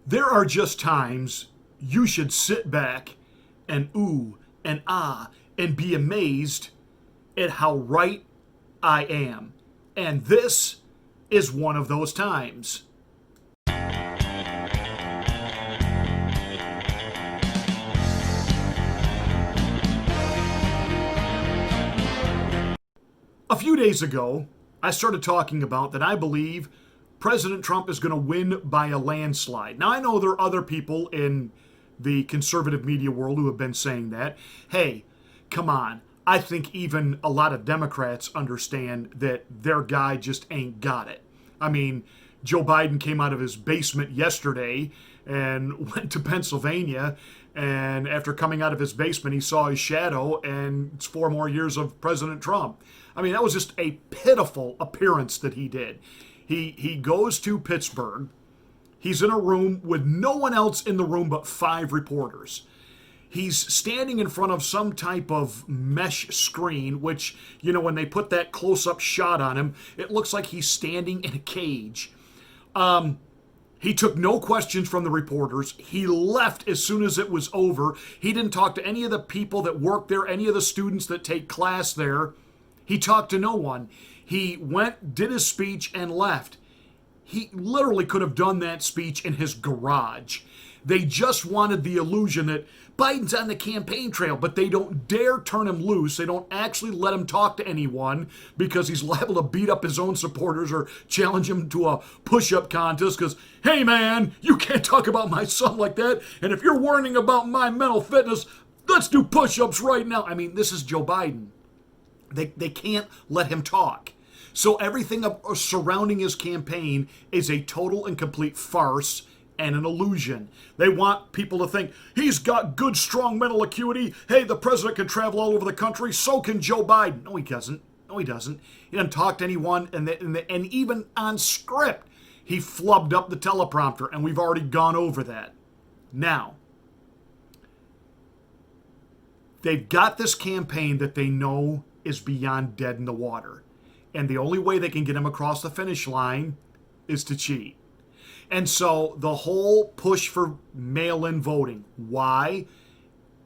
There are just times you should sit back and ooh and ah and be amazed at how right I am. And this is one of those times. A few days ago, I started talking about that I believe President Trump is going to win by a landslide. Now, I know there are other people in the conservative media world who have been saying that. Hey, come on. I think even a lot of Democrats understand that their guy just ain't got it. I mean, Joe Biden came out of his basement yesterday and went to Pennsylvania, and after coming out of his basement, he saw his shadow, and it's 4 more years of President Trump. I mean, that was just a pitiful appearance that he did. He goes to Pittsburgh. He's in a room with no one else in the room but 5 reporters. He's standing in front of some type of mesh screen, which, when they put that close-up shot on him, it looks like he's standing in a cage. He took no questions from the reporters. He left as soon as it was over. He didn't talk to any of the people that work there, any of the students that take class there. He talked to no one. He went, did his speech, and left. He literally could have done that speech in his garage. They just wanted the illusion that Biden's on the campaign trail, but they don't dare turn him loose. They don't actually let him talk to anyone because he's liable to beat up his own supporters or challenge him to a push-up contest because, hey man, you can't talk about my son like that, and if you're worrying about my mental fitness, let's do push-ups right now. I mean, this is Joe Biden. They can't let him talk. So everything surrounding his campaign is a total and complete farce and an illusion. They want people to think he's got good, strong mental acuity. Hey, the president can travel all over the country. So can Joe Biden. No, he doesn't. No, he doesn't. He doesn't talk to anyone. And even on script, he flubbed up the teleprompter. And we've already gone over that. Now, they've got this campaign that they know is beyond dead in the water. And the only way they can get him across the finish line is to cheat. And so the whole push for mail-in voting, why?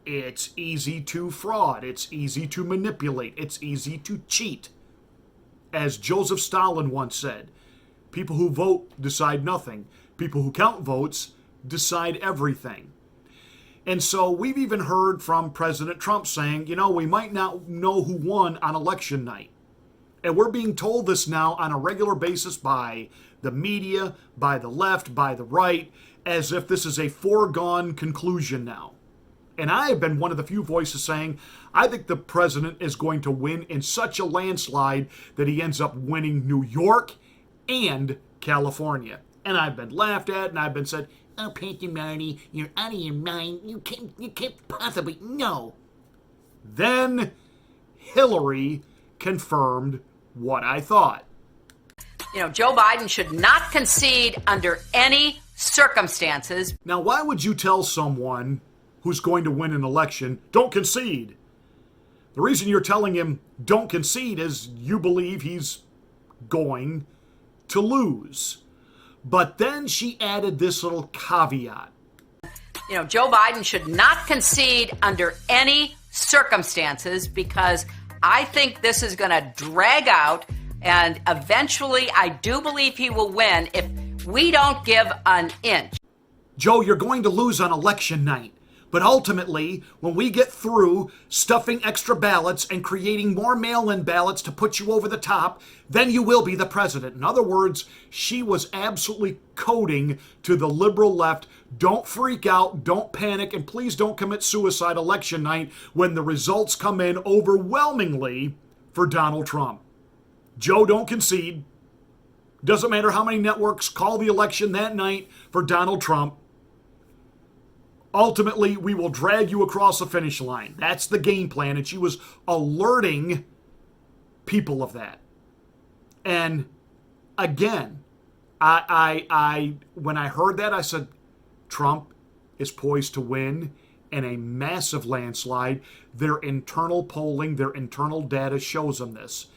It's easy to fraud. It's easy to manipulate. It's easy to cheat. As Joseph Stalin once said, people who vote decide nothing. People who count votes decide everything. And so we've even heard from President Trump saying, we might not know who won on election night. And we're being told this now on a regular basis by the media, by the left, by the right, as if this is a foregone conclusion now. And I have been one of the few voices saying, I think the president is going to win in such a landslide that he ends up winning New York and California. And I've been laughed at, and I've been said, oh, Pastor Marty, you're out of your mind. You can't possibly, no. Then Hillary confirmed what I thought. Joe Biden should not concede under any circumstances. Now, why would you tell someone who's going to win an election, don't concede? The reason you're telling him don't concede is you believe he's going to lose. But then she added this little caveat. Joe Biden should not concede under any circumstances because I think this is going to drag out, and eventually I do believe he will win if we don't give an inch. Joe, you're going to lose on election night. But ultimately, when we get through stuffing extra ballots and creating more mail-in ballots to put you over the top, then you will be the president. In other words, she was absolutely coding to the liberal left, don't freak out, don't panic, and please don't commit suicide election night when the results come in overwhelmingly for Donald Trump. Joe, don't concede. Doesn't matter how many networks call the election that night for Donald Trump. Ultimately, we will drag you across the finish line. That's the game plan, and she was alerting people of that. And again, I when I heard that, I said, Trump is poised to win in a massive landslide. Their internal polling, their internal data shows them this.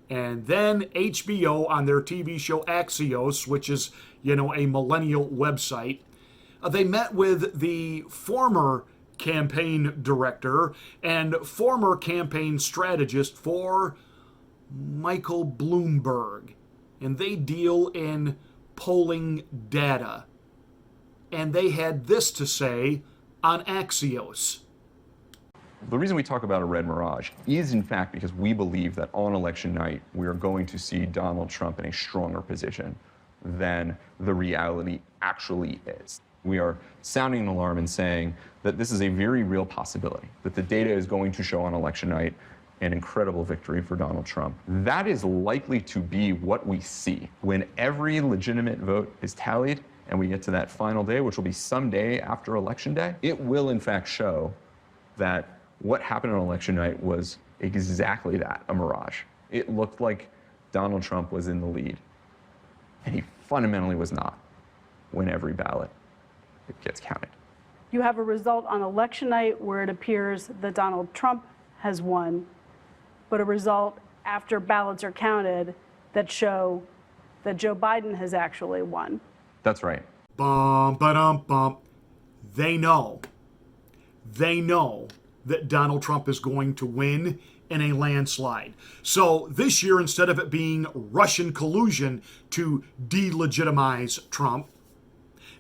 And then HBO on their TV show Axios, which is, a millennial website, They met with the former campaign director and former campaign strategist for Michael Bloomberg. And they deal in polling data. And they had this to say on Axios. The reason we talk about a red mirage is, in fact, because we believe that on election night, we are going to see Donald Trump in a stronger position than the reality actually is. We are sounding an alarm and saying that this is a very real possibility, that the data is going to show on election night an incredible victory for Donald Trump. That is likely to be what we see when every legitimate vote is tallied and we get to that final day, which will be some day after Election Day. It will, in fact, show that what happened on election night was exactly that, a mirage. It looked like Donald Trump was in the lead, and he fundamentally was not when every ballot gets counted. You have a result on election night where it appears that Donald Trump has won, but a result after ballots are counted that show that Joe Biden has actually won. That's right. Bum, ba-dum, bum. They know that Donald Trump is going to win in a landslide. So this year, instead of it being Russian collusion to delegitimize Trump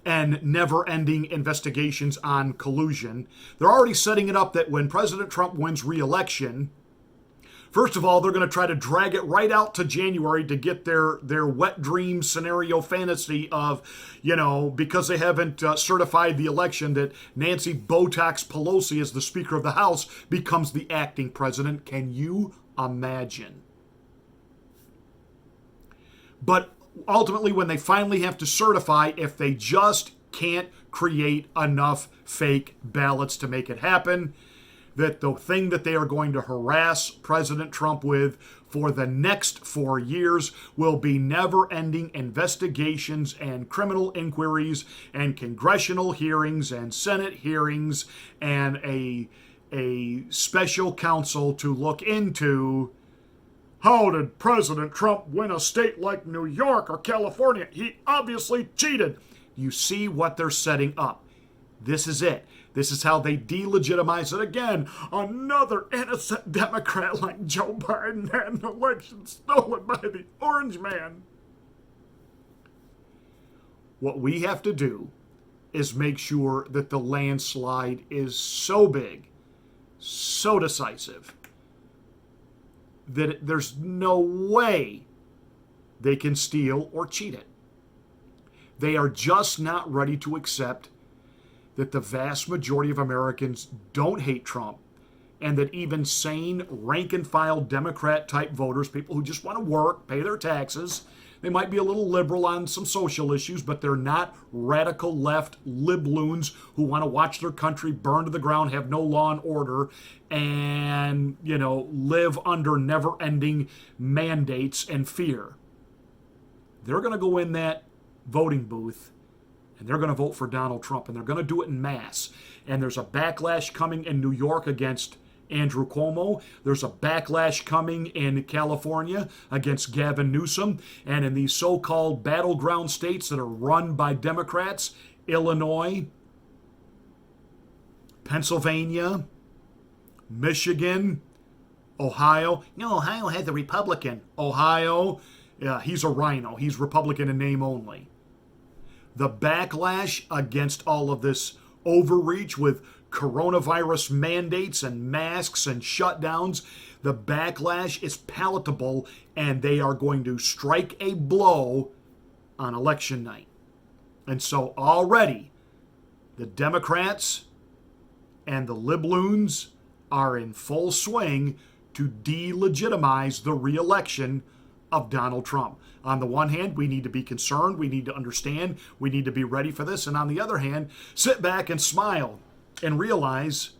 and never-ending investigations on collusion, they're already setting it up that when President Trump wins re-election, first of all, they're going to try to drag it right out to January to get their wet dream scenario fantasy of, because they haven't certified the election, that Nancy Botox Pelosi, as the Speaker of the House, becomes the acting president. Can you imagine? But ultimately, when they finally have to certify, if they just can't create enough fake ballots to make it happen, that the thing that they are going to harass President Trump with for the next 4 years will be never-ending investigations and criminal inquiries and congressional hearings and Senate hearings and a special counsel to look into how did President Trump win a state like New York or California? He obviously cheated. You see what they're setting up. This is it. This is how they delegitimize it again. Another innocent Democrat like Joe Biden had an election stolen by the Orange Man. What we have to do is make sure that the landslide is so big, so decisive, that there's no way they can steal or cheat it. They are just not ready to accept that the vast majority of Americans don't hate Trump, and that even sane, rank-and-file Democrat-type voters, people who just want to work, pay their taxes, they might be a little liberal on some social issues, but they're not radical left libloons who want to watch their country burn to the ground, have no law and order, and, live under never-ending mandates and fear. They're going to go in that voting booth and they're going to vote for Donald Trump, and they're going to do it in mass. And there's a backlash coming in New York against Andrew Cuomo. There's a backlash coming in California against Gavin Newsom. And in these so-called battleground states that are run by Democrats, Illinois, Pennsylvania, Michigan, Ohio. Ohio has a Republican. Ohio, he's a rhino. He's Republican in name only. The backlash against all of this overreach with coronavirus mandates and masks and shutdowns, the backlash is palatable, and they are going to strike a blow on election night. And so already the Democrats and the libloons are in full swing to delegitimize the re-election of Donald Trump. On the one hand, we need to be concerned, we need to understand, we need to be ready for this. And on the other hand, sit back and smile and realize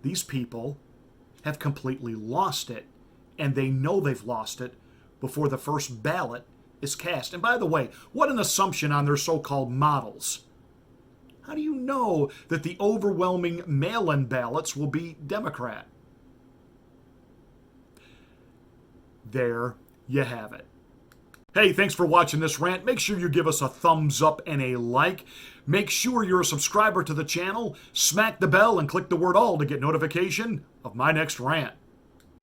these people have completely lost it. And they know they've lost it before the first ballot is cast. And by the way, what an assumption on their so-called models. How do you know that the overwhelming mail-in ballots will be Democrat? There you have it. Hey, thanks for watching this rant. Make sure you give us a thumbs up and a like. Make sure you're a subscriber to the channel. Smack the bell and click the word all to get notification of my next rant.